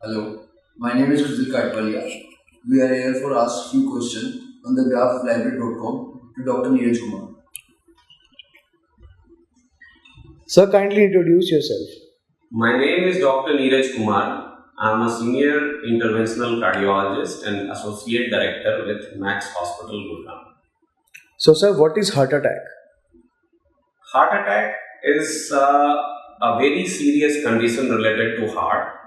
Hello, my name is Krizil Katwalia. We are here for ask few questions on the graphlibrary.com to Dr. Neeraj Kumar. Sir, kindly introduce yourself. My name is Dr. Neeraj Kumar. I'm a senior interventional cardiologist and associate director with Max Hospital, Gurgaon. So, sir, what is heart attack? Heart attack is a very serious condition related to heart.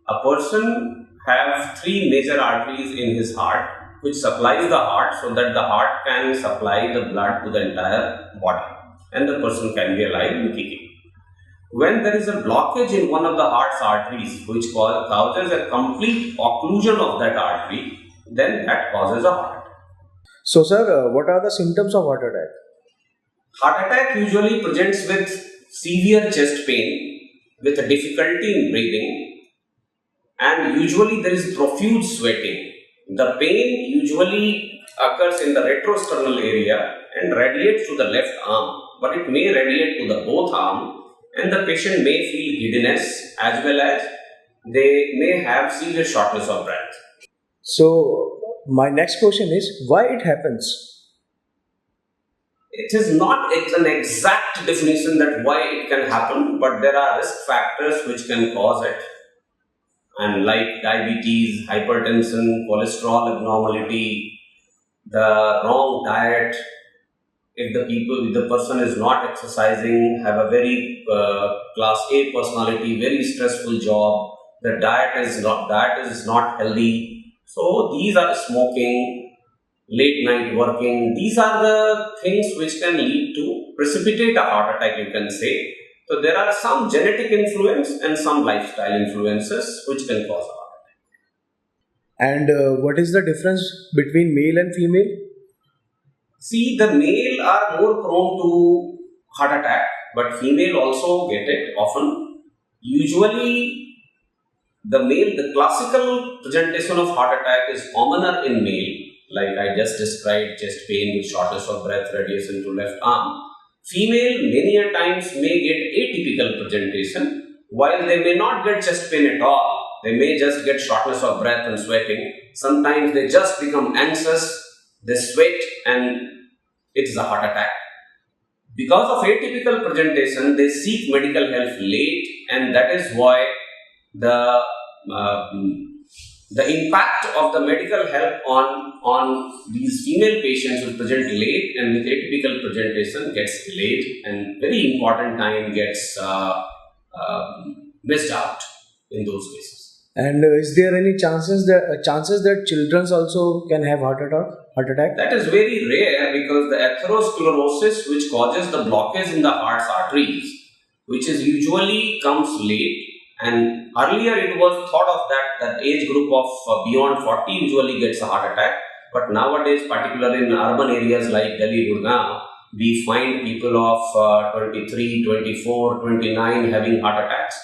A person have three major arteries in his heart which supplies the heart so that the heart can supply the blood to the entire body and the person can be alive and kicking. When there is a blockage in one of the heart's arteries which causes a complete occlusion of that artery, then that causes a heart attack. So, sir, what are the symptoms of heart attack? Heart attack usually presents with severe chest pain, with a difficulty in breathing, and usually there is profuse sweating. The pain usually occurs in the retrosternal area and radiates to the left arm, but it may radiate to the both arm, and the patient may feel giddiness as well as they may have severe shortness of breath. So, my next question is why it happens? It is not an exact definition that why it can happen, but there are risk factors which can cause it, and like diabetes, hypertension, cholesterol abnormality, the wrong diet. If the person is not exercising, have a very class A personality, very stressful job, the diet is not healthy. So these are smoking, late night working. These are the things which can lead to precipitate a heart attack, you can say. So there are some genetic influence and some lifestyle influences which can cause a heart attack. And what is the difference between male and female? See, the male are more prone to heart attack, but female also get it often. Usually, the classical presentation of heart attack is commoner in male, like I just described, chest pain with shortness of breath, radiation to left arm. Female many a times may get atypical presentation, while they may not get chest pain at all. They may just get shortness of breath and sweating. Sometimes they just become anxious, they sweat, and it's a heart attack. Because of atypical presentation, they seek medical help late, and that is why the uh, the impact of the medical help on these female patients who present late and with atypical presentation gets delayed, and very important time gets missed out in those cases. And is there any chances that children also can have heart attack? Heart attack? That is very rare because the atherosclerosis, which causes the blockage in the heart's arteries, which is usually comes late, and earlier it was thought of that age group of beyond 40 usually gets a heart attack, but nowadays, particularly in urban areas like Delhi, Gurgaon, we find people of 23, 24, 29 having heart attacks.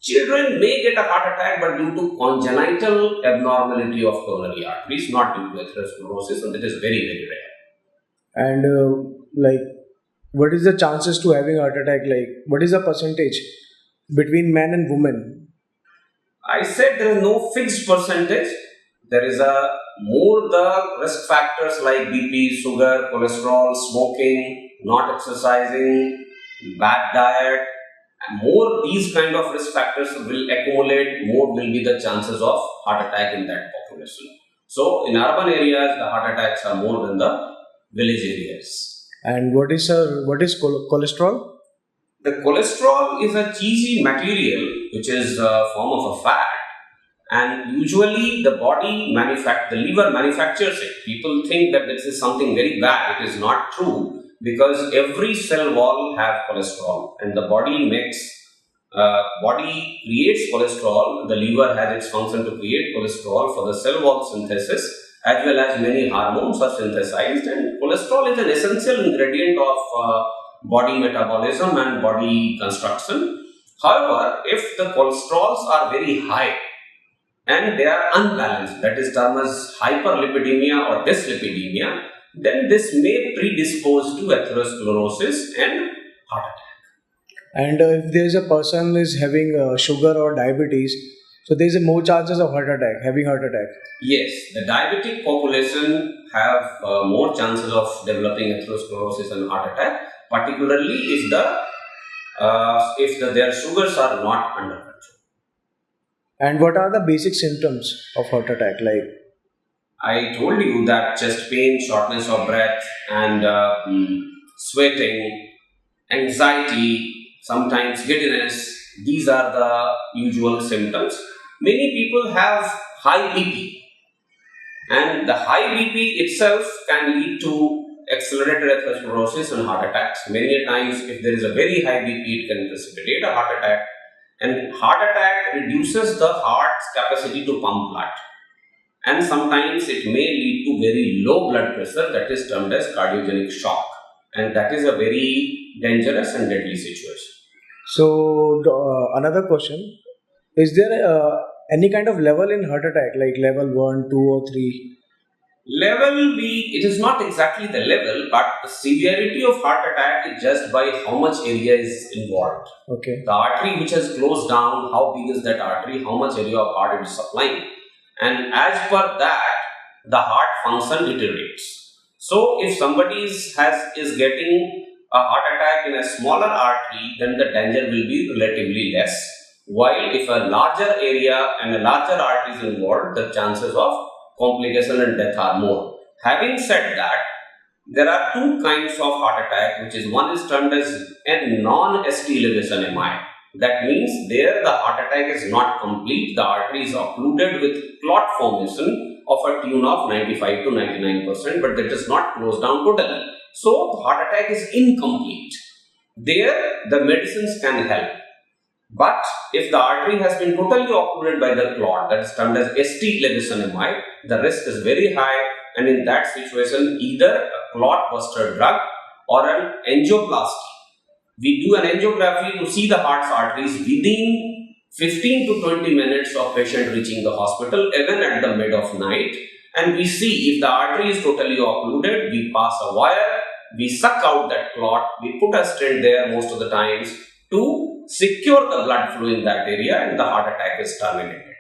Children may get a heart attack, but due to congenital abnormality of coronary arteries, not due to atherosclerosis, and it is very, very rare. And like, what is the chances to having heart attack? Like, what is the percentage between man and woman? I said there is no fixed percentage. There is a more the risk factors like BP, sugar, cholesterol, smoking, not exercising, bad diet, and more these kind of risk factors will accumulate, more will be the chances of heart attack in that population. So in urban areas, the heart attacks are more than the village areas. And what is cholesterol? The cholesterol is a cheesy material which is a form of a fat, and usually the liver manufactures it. People think that this is something very bad. It is not true, because every cell wall have cholesterol, and the body creates cholesterol. The liver has its function to create cholesterol for the cell wall synthesis, as well as many hormones are synthesized, and cholesterol is an essential ingredient of body metabolism and body construction. However, if the cholesterols are very high and they are unbalanced, that is termed as hyperlipidemia or dyslipidemia, then this may predispose to atherosclerosis and heart attack. And if there is a person is having sugar or diabetes, So there is more chances of having heart attack. Yes, the diabetic population have more chances of developing atherosclerosis and heart attack, particularly if their sugars are not under control. And what are the basic symptoms of heart attack? Like, I told you that chest pain, shortness of breath, and sweating, anxiety, sometimes giddiness. These are the usual symptoms. Many people have high BP, and the high BP itself can lead to accelerated atherosclerosis and heart attacks. Many a times, if there is a very high BP, it can precipitate a heart attack. And heart attack reduces the heart's capacity to pump blood. And sometimes it may lead to very low blood pressure, that is termed as cardiogenic shock. And that is a very dangerous and deadly situation. so another question: is there any kind of level in heart attack, like level 1, 2, or 3? It is not exactly the level, but the severity of heart attack is just by how much area is involved. Okay. The artery which has closed down, how big is that artery, how much area of heart it is supplying. And as per that, the heart function deteriorates. So, if somebody is getting a heart attack in a smaller artery, then the danger will be relatively less. While if a larger area and a larger artery is involved, the chances of complication and death are more. Having said that, there are two kinds of heart attack, which is one is termed as a non-ST elevation MI. That means there the heart attack is not complete, the artery is occluded with clot formation of a tune of 95 to 99%, but that does not close down totally. So the heart attack is incomplete. There the medicines can help. But if the artery has been totally occluded by the clot, that is termed as ST elevation MI, the risk is very high, and in that situation, either a clot buster drug or an angioplasty. We do an angiography to see the heart's arteries within 15 to 20 minutes of patient reaching the hospital, even at the mid of night, and we see if the artery is totally occluded, we pass a wire, we suck out that clot, we put a stent there most of the times to secure the blood flow in that area, and the heart attack is terminated.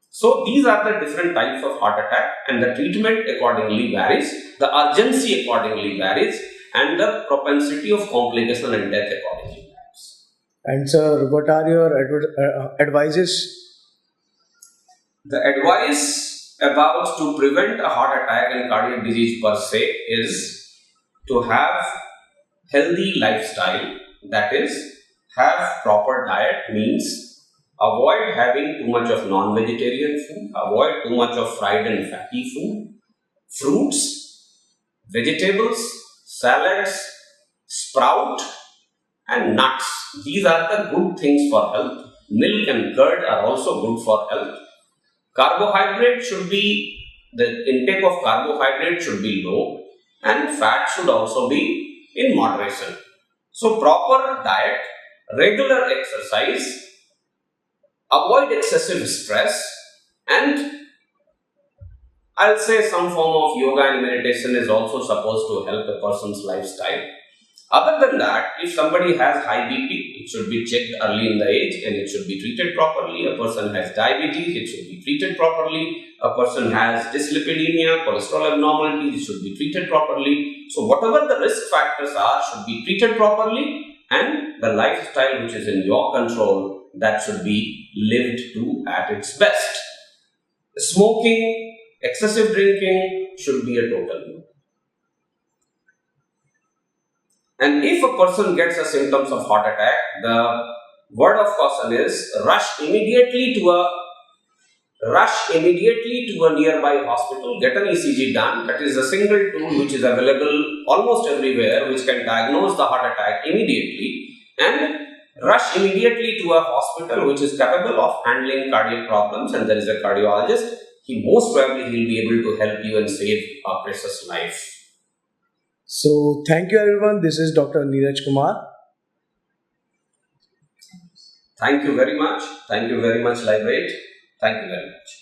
So these are the different types of heart attack, and the treatment accordingly varies, the urgency accordingly varies, and the propensity of complication and death accordingly varies. And sir, what are your advices? The advice about to prevent a heart attack and cardiac disease per se is to have healthy lifestyle, that is, have proper diet, means avoid having too much of non-vegetarian food, avoid too much of fried and fatty food, fruits, vegetables, salads, sprout and nuts. These are the good things for health. Milk and curd are also good for health. Carbohydrate should be, the intake of carbohydrate should be low, and fat should also be in moderation. So proper diet, regular exercise, avoid excessive stress, and I'll say some form of yoga and meditation is also supposed to help a person's lifestyle. Other than that, if somebody has high BP, it should be checked early in the age and it should be treated properly. A person has diabetes, it should be treated properly. A person has dyslipidemia, cholesterol abnormalities, it should be treated properly. So whatever the risk factors are should be treated properly, and the lifestyle which is in your control, that should be lived to at its best. Smoking, excessive drinking should be a total no. And if a person gets a symptoms of heart attack, the word of caution is rush immediately to a nearby hospital, get an ECG done. That is a single tool which is available almost everywhere, which can diagnose the heart attack immediately, and rush immediately to a hospital which is capable of handling cardiac problems, and there is a cardiologist. He most probably will be able to help you and save a precious life. So thank you everyone. This is Dr. Neeraj Kumar. Thank you very much. Thank you very much, Live8. Thank you very much.